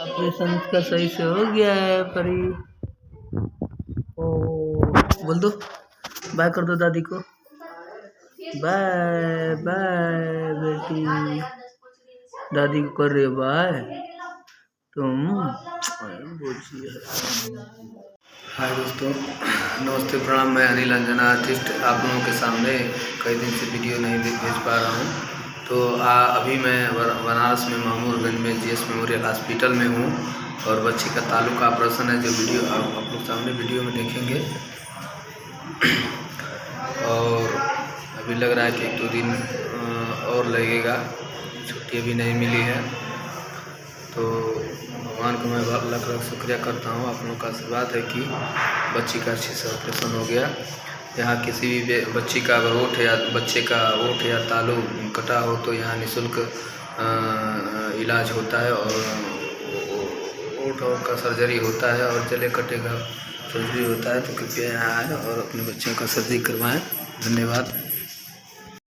Operation का सही से हो गया है परी। ओ बोल दो, बाय कर दो दादी को। बाय बाय बेटी, दादी को कर रहे हो बाय तुम। हाय दोस्तों, नमस्ते प्रणाम। मैं अनिल अंजना आर्टिस्ट आप लोगों के सामने कई दिन से वीडियो नहीं भेज पा रहा हूँ। तो अभी मैं बनारस में मामूरगंज में जीएस मेमोरियल हॉस्पिटल में हूँ और बच्ची का तालु का ऑपरेशन है, जो वीडियो आप लोग सामने वीडियो में देखेंगे। और अभी लग रहा है कि 1-2 दिन और लगेगा, छुट्टी अभी नहीं मिली है। तो भगवान को मैं लाख लाख शुक्रिया करता हूँ। आप लोगों का आशीर्वाद है कि बच्ची का अच्छे से ऑपरेशन हो गया। यहाँ किसी भी बच्ची का अगर ओठ या बच्चे का ओठ या तालु कटा हो तो यहाँ निःशुल्क इलाज होता है और ओठ का सर्जरी होता है और जले कटे का सर्जरी होता है। तो कृपया यहाँ आए और अपने बच्चों का सर्जरी करवाएं। धन्यवाद।